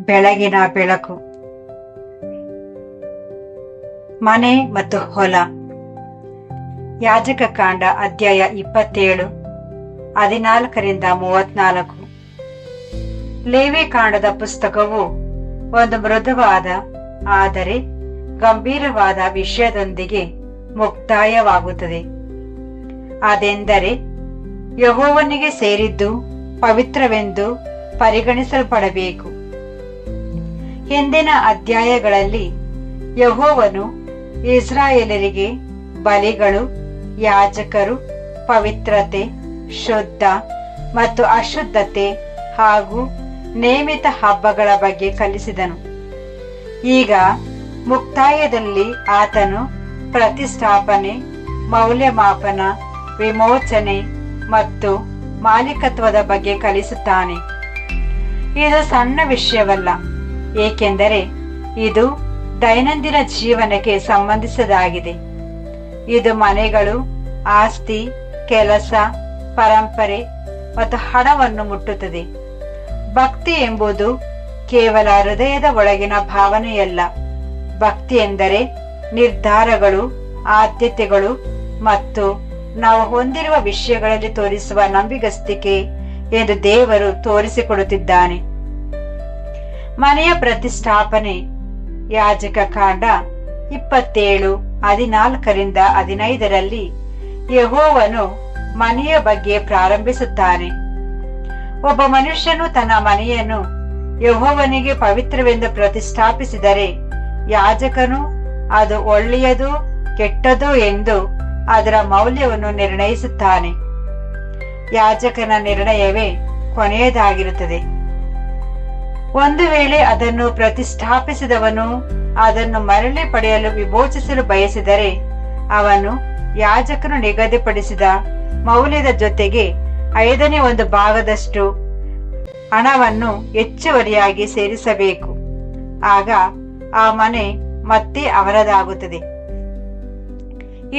ಬೆಳಗಿನ ಬೆಳಕು. ಮನೆ ಮತ್ತು ಹೊಲ. ಯಾಜಕ ಕಾಂಡ ಅಧ್ಯಾಯ 27 14-34. ಲೇವಿ ಕಾಂಡದ ಪುಸ್ತಕವು ಒಂದು ಮೃದುವಾದ ಆದರೆ ಗಂಭೀರವಾದ ವಿಷಯದೊಂದಿಗೆ ಮುಕ್ತಾಯವಾಗುತ್ತದೆ. ಅದೆಂದರೆ ಯೆಹೋವನಿಗೆ ಸೇರಿದ್ದು ಪವಿತ್ರವೆಂದು ಪರಿಗಣಿಸಲ್ಪಡಬೇಕು. ಹಿಂದಿನ ಅಧ್ಯಾಯಗಳಲ್ಲಿ ಯೆಹೋವನು ಇಸ್ರಾಯೇಲರಿಗೆ ಬಲಿಗಳು, ಯಾಜಕರು, ಪವಿತ್ರತೆ, ಶುದ್ಧ ಮತ್ತು ಅಶುದ್ಧತೆ ಹಾಗೂ ನೇಮಿತ ಹಬ್ಬಗಳ ಬಗ್ಗೆ ಕಲಿಸಿದನು. ಈಗ ಮುಕ್ತಾಯದಲ್ಲಿ ಆತನು ಪ್ರತಿಷ್ಠಾಪನೆ, ಮೌಲ್ಯಮಾಪನ, ವಿಮೋಚನೆ ಮತ್ತು ಮಾಲೀಕತ್ವದ ಬಗ್ಗೆ ಕಲಿಸುತ್ತಾನೆ. ಇದು ಸಣ್ಣ ವಿಷಯವಲ್ಲ, ಏಕೆಂದರೆ ಇದು ದೈನಂದಿನ ಜೀವನಕ್ಕೆ ಸಂಬಂಧಿಸಿದಾಗಿದೆ. ಇದು ಮನೆಗಳು, ಆಸ್ತಿ, ಕೆಲಸ, ಪರಂಪರೆ ಮತ್ತು ಹಣವನ್ನು ಮುಟ್ಟುತ್ತದೆ. ಭಕ್ತಿ ಎಂಬುದು ಕೇವಲ ಹೃದಯದ ಒಳಗಿನ ಭಾವನೆಯಲ್ಲ. ಭಕ್ತಿ ಎಂದರೆ ನಿರ್ಧಾರಗಳು, ಆದ್ಯತೆಗಳು ಮತ್ತು ನಾವು ಹೊಂದಿರುವ ವಿಷಯಗಳಲ್ಲಿ ತೋರಿಸುವ ನಂಬಿಗಸ್ತಿಕೆ ಎಂದು ದೇವರು ತೋರಿಸಿಕೊಡುತ್ತಿದ್ದಾನೆ. ಮನೆಯ ಪ್ರತಿಷ್ಠಾಪನೆ. ಯಾಜಕ ಕಾಂಡ 27:14-15 ಯೆಹೋವನು ಮನೆಯ ಬಗ್ಗೆ ಪ್ರಾರಂಭಿಸುತ್ತಾನೆ. ಒಬ್ಬ ಮನುಷ್ಯನು ತನ್ನ ಮನೆಯನ್ನು ಯೆಹೋವನಿಗೆ ಪವಿತ್ರವೆಂದು ಪ್ರತಿಷ್ಠಾಪಿಸಿದರೆ ಯಾಜಕನು ಅದು ಒಳ್ಳೆಯದು ಕೆಟ್ಟದು ಎಂದು ಅದರ ಮೌಲ್ಯವನ್ನು ನಿರ್ಣಯಿಸುತ್ತಾನೆ. ಯಾಜಕನ ನಿರ್ಣಯವೇ ಕೊನೆಯದಾಗಿರುತ್ತದೆ. ಒಂದು ವೇಳೆ ಅದನ್ನು ಪ್ರತಿಷ್ಠಾಪಿಸಿದವನು ಅದನ್ನು ಮರಳಿ ಪಡೆಯಲು ವಿಮೋಚಿಸಲು ಬಯಸಿದರೆ ಅವನು ಯಾಜಕನು ನಿಗದಿಪಡಿಸಿದ ಮೌಲ್ಯದ ಜೊತೆಗೆ 1/5 ಹಣವನ್ನು ಹೆಚ್ಚುವರಿಯಾಗಿ ಸೇರಿಸಬೇಕು. ಆಗ ಆ ಮನೆ ಮತ್ತೆ ಅವರದಾಗುತ್ತದೆ.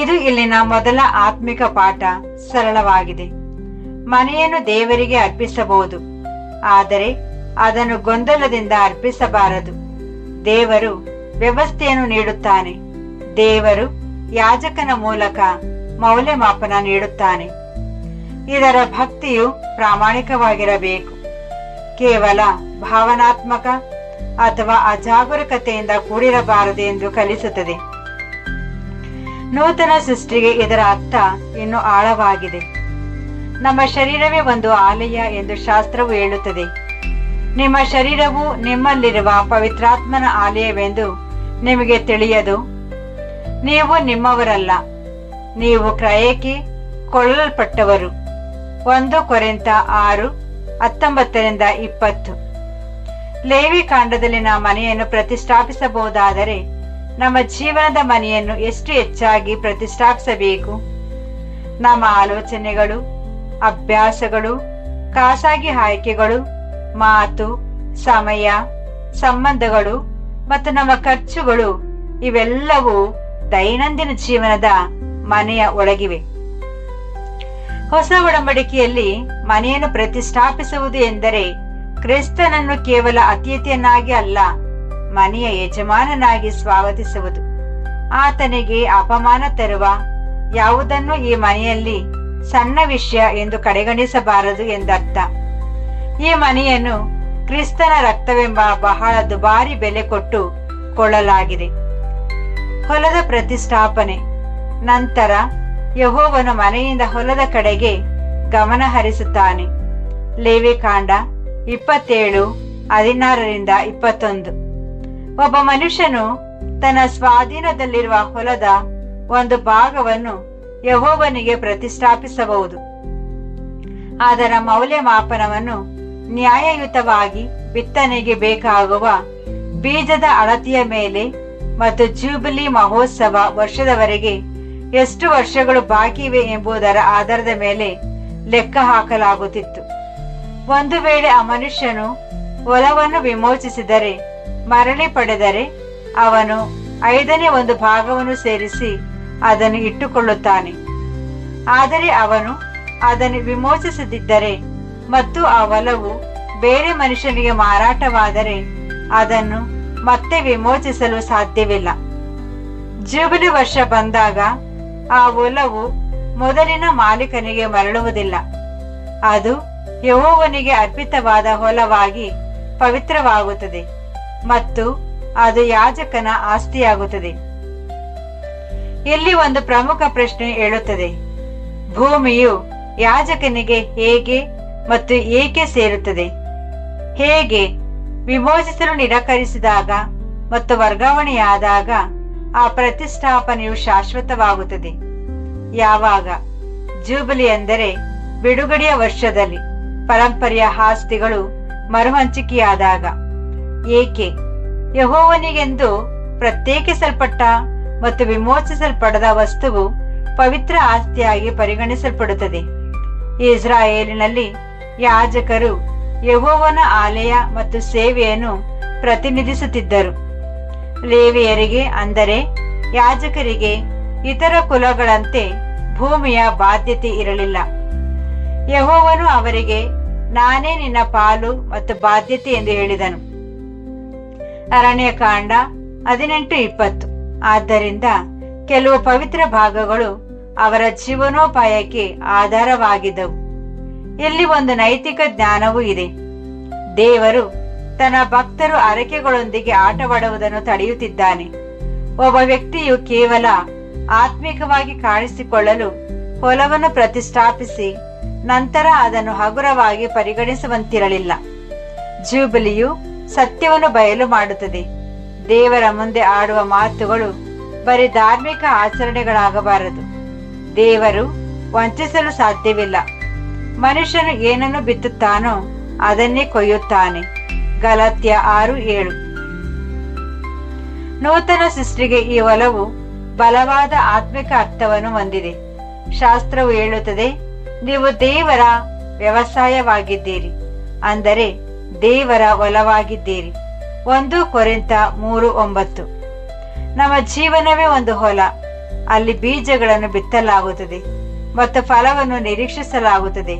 ಇದು ಇಲ್ಲಿನ ಮೊದಲ ಆತ್ಮಿಕ ಪಾಠ. ಸರಳವಾಗಿದೆ. ಮನೆಯನ್ನು ದೇವರಿಗೆ ಅರ್ಪಿಸಬಹುದು, ಆದರೆ ಅದನ್ನು ಗೊಂದಲದಿಂದ ಅರ್ಪಿಸಬಾರದು. ದೇವರು ವ್ಯವಸ್ಥೆಯನ್ನು ನೀಡುತ್ತಾನೆ. ದೇವರು ಯಾಜಕನ ಮೂಲಕ ಮೌಲ್ಯಮಾಪನ ನೀಡುತ್ತಾನೆ. ಇದರ ಭಕ್ತಿಯು ಪ್ರಾಮಾಣಿಕವಾಗಿರಬೇಕು. ಕೇವಲ ಭಾವನಾತ್ಮಕ ಅಥವಾ ಅಜಾಗರೂಕತೆಯಿಂದ ಕೂಡಿರಬಾರದು ಎಂದು ಕಲಿಸುತ್ತದೆ. ನೂತನ ಸೃಷ್ಟಿಗೆ ಇದರ ಅರ್ಥ ಇನ್ನೂ ಆಳವಾಗಿದೆ. ನಮ್ಮ ಶರೀರವೇ ಒಂದು ಆಲಯ ಎಂದು ಶಾಸ್ತ್ರವು ಹೇಳುತ್ತದೆ. ನಿಮ್ಮ ಶರೀರವು ನಿಮ್ಮಲ್ಲಿರುವ ಪವಿತ್ರಾತ್ಮನ ಆಲಯವೆಂದು ನಿಮಗೆ ತಿಳಿಯದು. ನೀವು ನಿಮ್ಮವರಲ್ಲ, ನೀವು ಕ್ರಯಕ್ಕೆ ಕೊಳ್ಳಲ್ಪಟ್ಟವರು. 1 ಕೊರಿಂಥ 6:19-20. ಲೇವಿ ಕಾಂಡದಲ್ಲಿನ ಮನೆಯನ್ನು ಪ್ರತಿಷ್ಠಾಪಿಸಬಹುದಾದರೆ ನಮ್ಮ ಜೀವನದ ಮನೆಯನ್ನು ಎಷ್ಟು ಹೆಚ್ಚಾಗಿ ಪ್ರತಿಷ್ಠಾಪಿಸಬೇಕು. ನಮ್ಮ ಆಲೋಚನೆಗಳು, ಅಭ್ಯಾಸಗಳು, ಖಾಸಗಿ ಆಯ್ಕೆಗಳು, ಮಾತು, ಸಮಯ, ಸಂಬಂಧಗಳು ಮತ್ತು ನಮ್ಮ ಖರ್ಚುಗಳು ಇವೆಲ್ಲವೂ ದೈನಂದಿನ ಜೀವನದ ಮನೆಯ ಒಳಗಿವೆ. ಹೊಸ ಒಡಂಬಡಿಕೆಯಲ್ಲಿ ಮನೆಯನ್ನು ಪ್ರತಿಷ್ಠಾಪಿಸುವುದು ಎಂದರೆ ಕ್ರಿಸ್ತನನ್ನು ಕೇವಲ ಅತಿಥಿಯನ್ನಾಗಿ ಅಲ್ಲ, ಮನೆಯ ಯಜಮಾನನಾಗಿ ಸ್ವಾಗತಿಸುವುದು. ಆತನಿಗೆ ಅಪಮಾನ ತರುವ ಯಾವುದನ್ನು ಈ ಮನೆಯಲ್ಲಿ ಸಣ್ಣ ವಿಷಯ ಎಂದು ಕಡೆಗಣಿಸಬಾರದು ಎಂದರ್ಥ. ಈ ಮನೆಯನ್ನು ಕ್ರಿಸ್ತನ ರಕ್ತವೆಂಬ ಬಹಳ ದುಬಾರಿ ಬೆಲೆ ಕೊಟ್ಟು ಕೊಳ್ಳಲಾಗಿದೆ. ಹೊಲದ ಪ್ರತಿಷ್ಠಾಪನೆ. ನಂತರ ಯೆಹೋವನು ಮನೆಯಿಂದ ಹೊಲದ ಕಡೆಗೆ ಗಮನ ಹರಿಸುತ್ತಾನೆ. ಲೇವಿ ಕಾಂಡ 27:16-21. ಒಬ್ಬ ಮನುಷ್ಯನು ತನ್ನ ಸ್ವಾಧೀನದಲ್ಲಿರುವ ಹೊಲದ ಒಂದು ಭಾಗವನ್ನು ಯೆಹೋವನಿಗೆ ಪ್ರತಿಷ್ಠಾಪಿಸಬಹುದು. ಅದರ ಮೌಲ್ಯಮಾಪನವನ್ನು ನ್ಯಾಯಯುತವಾಗಿ ಬಿತ್ತನೆಗೆ ಬೇಕಾಗುವ ಬೀಜದ ಅಳತೆಯ ಮೇಲೆ ಮತ್ತು ಜೂಬಿಲಿ ಮಹೋತ್ಸವ ವರ್ಷದವರೆಗೆ ಎಷ್ಟು ವರ್ಷಗಳು ಬಾಕಿ ಇವೆ ಎಂಬುದರ ಆಧಾರದ ಮೇಲೆ ಲೆಕ್ಕ ಹಾಕಲಾಗುತ್ತಿತ್ತು. ಒಂದು ವೇಳೆ ಆ ಮನುಷ್ಯನು ಹೊಲವನ್ನು ವಿಮೋಚಿಸಿದರೆ, ಮರಳಿ ಪಡೆದರೆ, ಅವನು 1/5 ಸೇರಿಸಿ ಅದನ್ನು ಇಟ್ಟುಕೊಳ್ಳುತ್ತಾನೆ. ಆದರೆ ಅವನು ಅದನ್ನು ವಿಮೋಚಿಸದಿದ್ದರೆ ಮತ್ತು ಆ ಹೊಲವು ಬೇರೆ ಮನುಷ್ಯನಿಗೆ ಮಾರಾಟವಾದರೆ ಅದನ್ನು ಮತ್ತೆ ವಿಮೋಚಿಸಲು ಸಾಧ್ಯವಿಲ್ಲ. ಜೂಬಿಲಿ ವರ್ಷ ಬಂದಾಗ ಆ ಹೊಲವು ಮೊದಲಿನ ಮಾಲೀಕನಿಗೆ ಮರಳುವುದಿಲ್ಲ. ಅದು ಯೆಹೋವನಿಗೆ ಅರ್ಪಿತವಾದ ಹೊಲವಾಗಿ ಪವಿತ್ರವಾಗುತ್ತದೆ ಮತ್ತು ಅದು ಯಾಜಕನ ಆಸ್ತಿಯಾಗುತ್ತದೆ. ಇಲ್ಲಿ ಒಂದು ಪ್ರಮುಖ ಪ್ರಶ್ನೆ ಏಳುತ್ತದೆ: ಭೂಮಿಯು ಯಾಜಕನಿಗೆ ಹೇಗೆ ಮತ್ತು ಏಕೆ ಸೇರುತ್ತದೆ? ಹೇಗೆ? ವಿಮೋಚಿಸಲು ನಿರಾಕರಿಸಿದಾಗ ಮತ್ತು ವರ್ಗಾವಣೆಯಾದಾಗ ಆ ಪ್ರತಿಷ್ಠಾಪನೆಯು ಶಾಶ್ವತವಾಗುತ್ತದೆ. ಯಾವಾಗ? ಜೂಬಿಲಿ ಅಂದರೆ ಬಿಡುಗಡೆಯ ವರ್ಷದಲ್ಲಿ ಪರಂಪರೆಯ ಆಸ್ತಿಗಳು ಮರುಹಂಚಿಕೆಯಾದಾಗ. ಏಕೆ? ಯೆಹೋವನಿಗೆಂದು ಪ್ರತ್ಯೇಕಿಸಲ್ಪಟ್ಟ ಮತ್ತು ವಿಮೋಚಿಸಲ್ಪಡದ ವಸ್ತುವು ಪವಿತ್ರ ಆಸ್ತಿಯಾಗಿ ಪರಿಗಣಿಸಲ್ಪಡುತ್ತದೆ. ಇಸ್ರಾಯೇಲಿನಲ್ಲಿ ಯಾಜಕರು ಯೆಹೋವನ ಆಲಯ ಮತ್ತು ಸೇವೆಯನ್ನು ಪ್ರತಿನಿಧಿಸುತ್ತಿದ್ದರು. ಲೇವಿಯರಿಗೆ ಅಂದರೆ ಯಾಜಕರಿಗೆ ಇತರ ಕುಲಗಳಂತೆ ಭೂಮಿಯ ಬಾಧ್ಯತೆ ಇರಲಿಲ್ಲ. ಯೆಹೋವನು ಅವರಿಗೆ, ನಾನೇ ನಿನ್ನ ಪಾಲು ಮತ್ತು ಬಾಧ್ಯತೆ ಎಂದು ಹೇಳಿದನು. ಅರಣ್ಯಕಾಂಡ 18:20. ಆದ್ದರಿಂದ ಕೆಲವು ಪವಿತ್ರ ಭಾಗಗಳು ಅವರ ಜೀವನೋಪಾಯಕ್ಕೆ ಆಧಾರವಾಗಿದ್ದವು. ಇಲ್ಲಿ ಒಂದು ನೈತಿಕ ಜ್ಞಾನವೂ ಇದೆ. ದೇವರು ತನ್ನ ಭಕ್ತರು ಹರಕೆಗಳೊಂದಿಗೆ ಆಟವಾಡುವುದನ್ನು ತಡೆಯುತ್ತಿದ್ದಾನೆ. ಒಬ್ಬ ವ್ಯಕ್ತಿಯು ಕೇವಲ ಆತ್ಮಿಕವಾಗಿ ಕಾಣಿಸಿಕೊಳ್ಳಲು ಹೊಲವನ್ನು ಪ್ರತಿಷ್ಠಾಪಿಸಿ ನಂತರ ಅದನ್ನು ಹಗುರವಾಗಿ ಪರಿಗಣಿಸುವಂತಿರಲಿಲ್ಲ. ಜೂಬಿಲಿಯು ಸತ್ಯವನ್ನು ಬಯಲು ಮಾಡುತ್ತದೆ. ದೇವರ ಮುಂದೆ ಆಡುವ ಮಾತುಗಳು ಬರೀ ಧಾರ್ಮಿಕ ಆಚರಣೆಗಳಾಗಬಾರದು. ದೇವರು ವಂಚಿಸಲು ಸಾಧ್ಯವಿಲ್ಲ. ಮನುಷ್ಯನು ಏನನ್ನು ಬಿತ್ತುತ್ತಾನೋ ಅದನ್ನೇ ಕೊಯ್ಯುತ್ತಾನೆ. ಗಲಾತ್ಯ 6:7. ನೂತನ ಸೃಷ್ಟಿಗೆ ಈ ಹೊಲವು ಬಲವಾದ ಆತ್ಮಿಕ ಅರ್ಥವನ್ನು ಹೊಂದಿದೆ. ಶಾಸ್ತ್ರವು ಹೇಳುತ್ತದೆ, ನೀವು ದೇವರ ವ್ಯವಸಾಯವಾಗಿದ್ದೀರಿ, ಅಂದರೆ ದೇವರ ಹೊಲವಾಗಿದ್ದೀರಿ. 1 ಕೊರಿಂಥ 3:9. ನಮ್ಮ ಜೀವನವೇ ಒಂದು ಹೊಲ. ಅಲ್ಲಿ ಬೀಜಗಳನ್ನು ಬಿತ್ತಲಾಗುತ್ತದೆ ಮತ್ತು ಫಲವನ್ನು ನಿರೀಕ್ಷಿಸಲಾಗುತ್ತದೆ.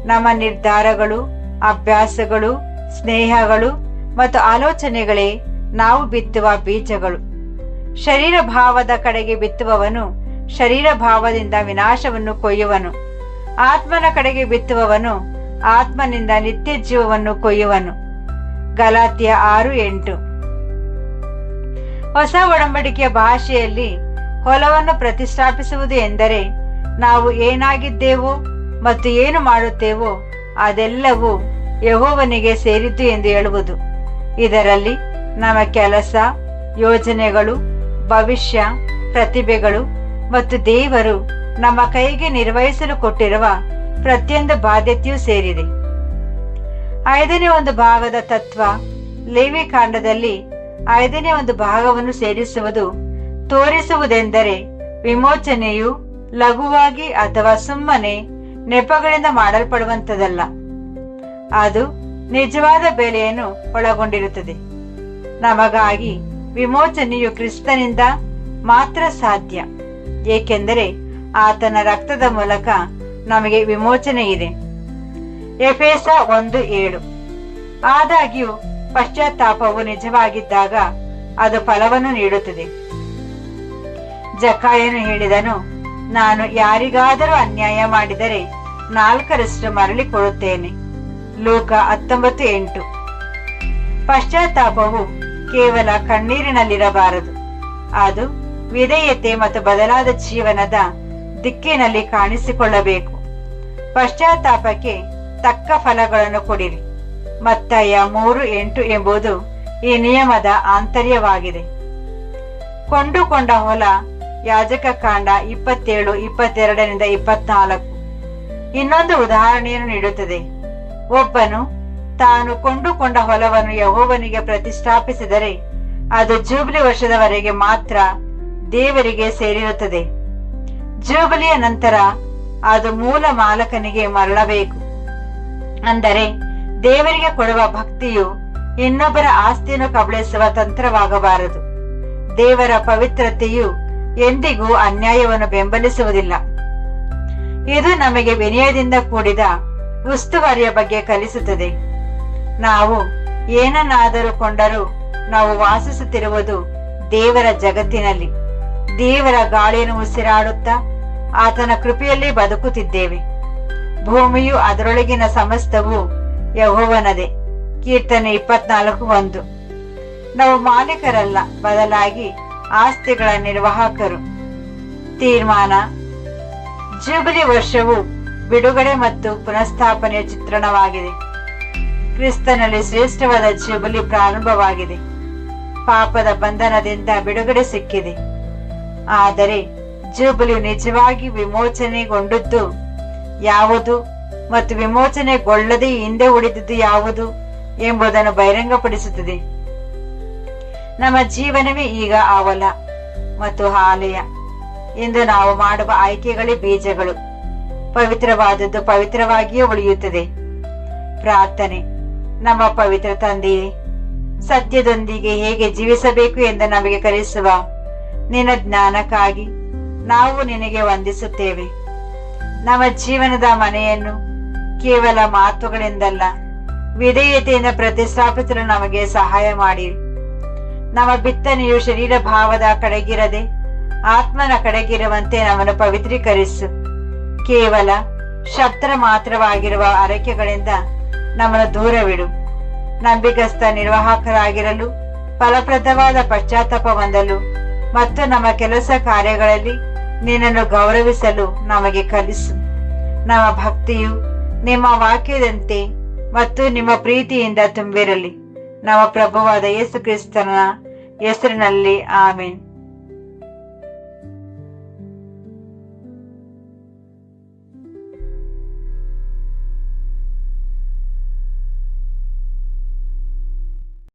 ನಮ್ಮ ನಿರ್ಧಾರಗಳು, ಅಭ್ಯಾಸಗಳು, ಸ್ನೇಹಗಳು ಮತ್ತು ಆಲೋಚನೆಗಳೇ ನಾವು ಬಿತ್ತುವ ಬೀಜಗಳು. ಶರೀರ ಭಾವದ ಕಡೆಗೆ ಬಿತ್ತುವವನು ಶರೀರ ಭಾವದಿಂದ ವಿನಾಶವನ್ನು ಕೊಯ್ಯುವನು. ಆತ್ಮನ ಕಡೆಗೆ ಬಿತ್ತುವವನು ಆತ್ಮನಿಂದ ನಿತ್ಯ ಜೀವವನ್ನು ಕೊಯ್ಯುವನು. ಗಲಾತ್ಯ 6:8. ಹೊಸ ಒಡಂಬಡಿಕೆಯ ಭಾಷೆಯಲ್ಲಿ ಹೊಲವನ್ನು ಪ್ರತಿಷ್ಠಾಪಿಸುವುದು ಎಂದರೆ ನಾವು ಏನಾಗಿದ್ದೇವೋ ಮತ್ತು ಏನು ಮಾಡುತ್ತೇವೋ ಅದೆಲ್ಲವೂ ಯೆಹೋವನಿಗೆ ಸೇರಿದ್ದು ಎಂದು ಹೇಳುವುದು. ಇದರಲ್ಲಿ ನಮ್ಮ ಕೆಲಸ, ಯೋಜನೆಗಳು, ಭವಿಷ್ಯ, ಪ್ರತಿಭೆಗಳು ಮತ್ತು ದೇವರು ನಮ್ಮ ಕೈಗೆ ನಿರ್ವಹಿಸಲು ಕೊಟ್ಟಿರುವ ಪ್ರತಿಯೊಂದು ಬಾಧ್ಯತೆಯೂ ಸೇರಿದೆ. 5ನೇ ಒಂದು ಭಾಗದ ತತ್ವ ಲೇವಿ ಕಾಂಡದಲ್ಲಿ 5ನೇ ಒಂದು ಭಾಗವನ್ನು ಸೇರಿಸುವುದು ತೋರಿಸುವುದೆಂದರೆ ವಿಮೋಚನೆಯು ಲಘುವಾಗಿ ಅಥವಾ ಸುಮ್ಮನೆ ನೆಪಗಳಿಂದ ಮಾಡಲ್ಪಡುವಂಥದ್ದಲ್ಲ. ಅದು ನಿಜವಾದ ಬೆಲೆಯನ್ನು ಒಳಗೊಂಡಿರುತ್ತದೆ. ನಮಗಾಗಿ ವಿಮೋಚನೆಯು ಕ್ರಿಸ್ತನಿಂದ ಮಾತ್ರ ಸಾಧ್ಯ, ಏಕೆಂದರೆ ಆತನ ರಕ್ತದ ಮೂಲಕ ನಮಗೆ ವಿಮೋಚನೆ ಇದೆ. ಎಫೆಸ 1:7. ಆದಾಗ್ಯೂ ಪಶ್ಚಾತ್ತಾಪವು ನಿಜವಾಗಿದ್ದಾಗ ಅದು ಫಲವನ್ನು ನೀಡುತ್ತದೆ. ಜಕಾಯನು ಹೇಳಿದನು, ನಾನು ಯಾರಿಗಾದರೂ ಅನ್ಯಾಯ ಮಾಡಿದರೆ 4ರಷ್ಟು ಮರಳಿ ಕೊಡುತ್ತೇನೆ. ಲೂಕ 19:8. ಪಶ್ಚಾತ್ತಾಪವು ಕೇವಲ ಕಣ್ಣೀರಿನಲ್ಲಿರಬಾರದು. ಅದು ವಿಧೇಯತೆ ಮತ್ತು ಬದಲಾದ ಜೀವನದ ದಿಕ್ಕಿನಲ್ಲಿ ಕಾಣಿಸಿಕೊಳ್ಳಬೇಕು. ಪಶ್ಚಾತ್ತಾಪಕ್ಕೆ ತಕ್ಕ ಫಲಗಳನ್ನು ಕೊಡಿರಿ. ಮತ್ತಾಯ 3:8 ಎಂಬುದು ಈ ನಿಯಮದ ಆಂತರ್ಯವಾಗಿದೆ. ಕೊಂಡುಕೊಂಡ ಹೊಲ ಯಾಜಕ ಕಾಂಡ 27:22-24. ಇನ್ನೊಂದು ಉದಾಹರಣೆಯನ್ನು ನೀಡುತ್ತದೆ. ಒಬ್ಬನು ತಾನು ಕೊಂಡುಕೊಂಡ ಹೊಲವನ್ನು ಯೆಹೋವನಿಗೆ ಪ್ರತಿಷ್ಠಾಪಿಸಿದರೆ ಅದು ಜೂಬಿಲಿ ವರ್ಷದವರೆಗೆ ಮಾತ್ರ ದೇವರಿಗೆ ಸೇರಿರುತ್ತದೆ. ಜೂಬಿಲಿಯ ನಂತರ ಅದು ಮೂಲ ಮಾಲಕನಿಗೆ ಮರಳಬೇಕು. ಅಂದರೆ ದೇವರಿಗೆ ಕೊಡುವ ಭಕ್ತಿಯು ಇನ್ನೊಬ್ಬರ ಆಸ್ತಿಯನ್ನು ಕಬಳಿಸುವ ತಂತ್ರವಾಗಬಾರದು. ದೇವರ ಪವಿತ್ರತೆಯು ಎಂದಿಗೂ ಅನ್ಯಾಯವನ್ನು ಬೆಂಬಲಿಸುವುದಿಲ್ಲ. ಇದು ನಮಗೆ ವಿನಯದಿಂದ ಕೂಡಿದ ಉಸ್ತುವಾರಿಯ ಬಗ್ಗೆ ಕಲಿಸುತ್ತದೆ. ನಾವು ಏನನ್ನಾದರೂ ಕೊಂಡರೂ ನಾವು ವಾಸಿಸುತ್ತಿರುವುದು ದೇವರ ಜಗತ್ತಿನಲ್ಲಿ. ದೇವರ ಗಾಳಿಯನ್ನು ಉಸಿರಾಡುತ್ತಾ ಆತನ ಕೃಪೆಯಲ್ಲಿ ಬದುಕುತ್ತಿದ್ದೇವೆ. ಭೂಮಿಯು ಅದರೊಳಗಿನ ಸಮಸ್ತವು ಯೆಹೋವನದೇ. ಕೀರ್ತನೆ 24:1. ನಾವು ಮಾಲೀಕರಲ್ಲ, ಬದಲಾಗಿ ಆಸ್ತಿಗಳ ನಿರ್ವಾಹಕರು. ತೀರ್ಮಾನ: ಜೂಬಿಲಿ ವರ್ಷವು ಬಿಡುಗಡೆ ಮತ್ತು ಪುನಃಸ್ಥಾಪನೆಯ ಚಿತ್ರಣವಾಗಿದೆ. ಕ್ರಿಸ್ತನಲ್ಲಿ ಶ್ರೇಷ್ಠವಾದ ಜೂಬಿಲಿ ಪ್ರಾರಂಭವಾಗಿದೆ. ಪಾಪದ ಬಂಧನದಿಂದ ಬಿಡುಗಡೆ ಸಿಕ್ಕಿದೆ. ಆದರೆ ಜೂಬಿಲಿಯು ನಿಜವಾಗಿ ವಿಮೋಚನೆಗೊಂಡದ್ದು ಯಾವುದು ಮತ್ತು ವಿಮೋಚನೆಗೊಳ್ಳದೆ ಹಿಂದೆ ಉಳಿದದ್ದು ಯಾವುದು ಎಂಬುದನ್ನು ಬಹಿರಂಗಪಡಿಸುತ್ತದೆ. ನಮ್ಮ ಜೀವನವೇ ಈಗ ಆ ಹೊಲ ಮತ್ತು ಆಲಯ. ಎಂದು ನಾವು ಮಾಡುವ ಆಯ್ಕೆಗಳೇ ಬೀಜಗಳು. ಪವಿತ್ರವಾದದ್ದು ಪವಿತ್ರವಾಗಿಯೇ ಉಳಿಯುತ್ತದೆ. ಪ್ರಾರ್ಥನೆ: ನಮ್ಮ ಪವಿತ್ರ ತಂದೆಯೇ, ಸತ್ಯದೊಂದಿಗೆ ಹೇಗೆ ಜೀವಿಸಬೇಕು ಎಂದು ನಮಗೆ ಕಲಿಸುವ ನಿನ್ನ ಜ್ಞಾನಕ್ಕಾಗಿ ನಾವು ನಿನಗೆ ವಂದಿಸುತ್ತೇವೆ. ನಮ್ಮ ಜೀವನದ ಮನೆಯನ್ನು ಕೇವಲ ಮಾತುಗಳಿಂದಲ್ಲ, ವಿಧೇಯತೆಯಿಂದ ಪ್ರತಿಷ್ಠಾಪಿಸಲು ನಮಗೆ ಸಹಾಯ ಮಾಡಿ. ನಮ್ಮ ಬಿತ್ತನೆಯು ಶರೀರ ಭಾವದ ಕಡೆಗಿರದೆ ಆತ್ಮನ ಕಡೆಗಿರುವಂತೆ ನಮ್ಮನ್ನು ಪವಿತ್ರೀಕರಿಸು. ಕೇವಲ ಶಬ್ದ ಮಾತ್ರವಾಗಿರುವ ಅರಕೆಗಳಿಂದ ನಮ್ಮನ್ನು ದೂರವಿಡು. ನಂಬಿಗಸ್ತ ನಿರ್ವಾಹಕರಾಗಿರಲು, ಫಲಪ್ರದವಾದ ಪಶ್ಚಾತ್ತಾಪ ಹೊಂದಲು ಮತ್ತು ನಮ್ಮ ಕೆಲಸ ಕಾರ್ಯಗಳಲ್ಲಿ ನಿನ್ನನ್ನು ಗೌರವಿಸಲು ನಮಗೆ ಕಲಿಸು. ನಮ್ಮ ಭಕ್ತಿಯು ನಿಮ್ಮ ವಾಕ್ಯದಂತೆ ಮತ್ತು ನಿಮ್ಮ ಪ್ರೀತಿಯಿಂದ ತುಂಬಿರಲಿ. ನಮ್ಮ ಪ್ರಭುವಾದ ಯೇಸು ಕ್ರಿಸ್ತನ ಹೆಸರಿನಲ್ಲಿ ಆಮೆನ್.